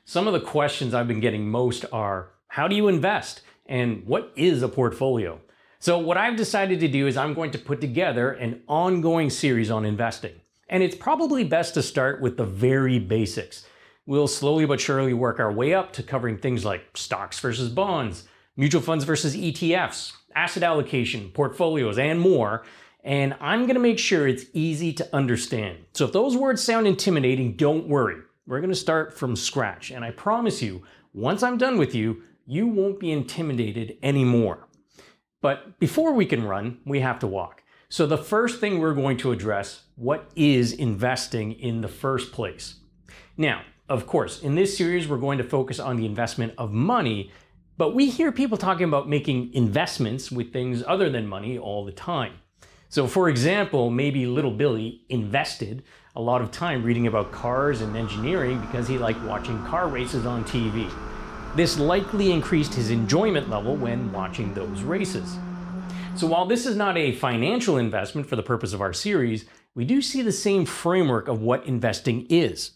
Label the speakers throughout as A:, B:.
A: Some of the questions I've been getting most are, how do you invest? And what is a portfolio? So what I've decided to do is I'm going to put together an ongoing series on investing. And it's probably best to start with the very basics. We'll slowly but surely work our way up to covering things like stocks versus bonds, mutual funds versus ETFs, asset allocation, portfolios, and more. And I'm going to make sure it's easy to understand. So if those words sound intimidating, don't worry. We're going to start from scratch. And I promise you, once I'm done with you, you won't be intimidated anymore. But before we can run, we have to walk. So the first thing we're going to address, what is investing in the first place? Now, of course, in this series, we're going to focus on the investment of money, but we hear people talking about making investments with things other than money all the time. So for example, maybe little Billy invested a lot of time reading about cars and engineering because he liked watching car races on TV. This likely increased his enjoyment level when watching those races. So while this is not a financial investment for the purpose of our series, we do see the same framework of what investing is.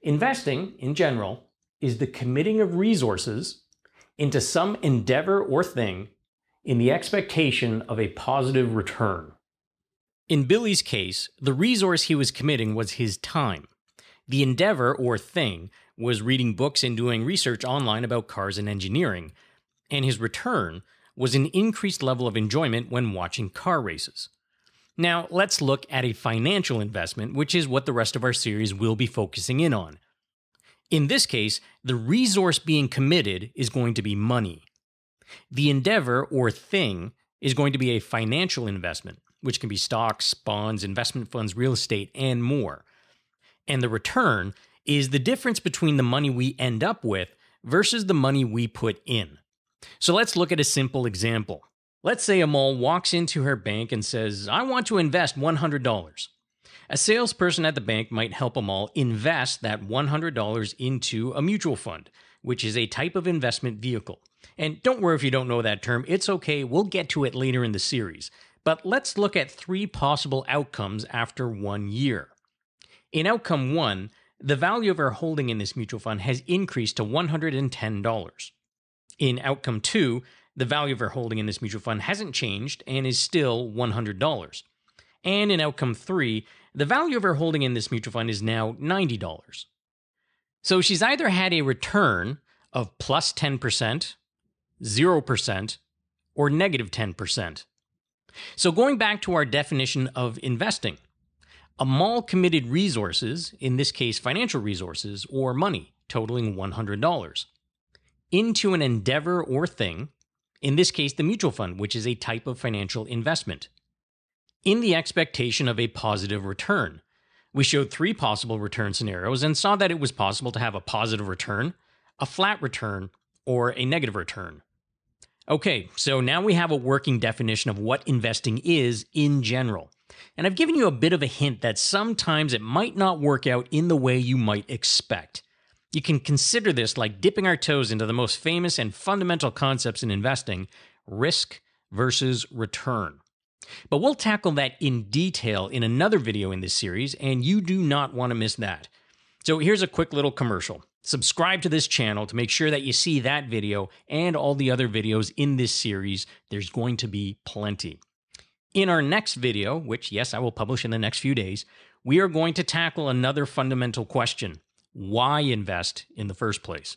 A: Investing, in general, is the committing of resources into some endeavor or thing in the expectation of a positive return. In Billy's case, the resource he was committing was his time. The endeavor or thing was reading books and doing research online about cars and engineering, and his return was an increased level of enjoyment when watching car races. Now, let's look at a financial investment, which is what the rest of our series will be focusing in on. In this case, the resource being committed is going to be money. The endeavor or thing is going to be a financial investment, which can be stocks, bonds, investment funds, real estate, and more. And the return is the difference between the money we end up with versus the money we put in. So let's look at a simple example. Let's say Amal walks into her bank and says, I want to invest $100. A salesperson at the bank might help Amal invest that $100 into a mutual fund, which is a type of investment vehicle. And don't worry if you don't know that term, it's okay, we'll get to it later in the series. But let's look at 3 possible outcomes after 1 year. In outcome 1, the value of our holding in this mutual fund has increased to $110. In outcome 2, the value of our holding in this mutual fund hasn't changed and is still $100. And in outcome 3, the value of our holding in this mutual fund is now $90. So she's either had a return of plus 10%, 0%, or negative 10%. So going back to our definition of investing, Amal committed resources, in this case financial resources, or money, totaling $100, into an endeavor or thing, in this case the mutual fund, which is a type of financial investment, in the expectation of a positive return. We showed 3 possible return scenarios and saw that it was possible to have a positive return, a flat return, or a negative return. Okay, so now we have a working definition of what investing is in general. And I've given you a bit of a hint that sometimes it might not work out in the way you might expect. You can consider this like dipping our toes into the most famous and fundamental concepts in investing, risk versus return. But we'll tackle that in detail in another video in this series, and you do not want to miss that. So here's a quick little commercial. Subscribe to this channel to make sure that you see that video and all the other videos in this series. There's going to be plenty. In our next video, which yes, I will publish in the next few days, we are going to tackle another fundamental question. Why invest in the first place?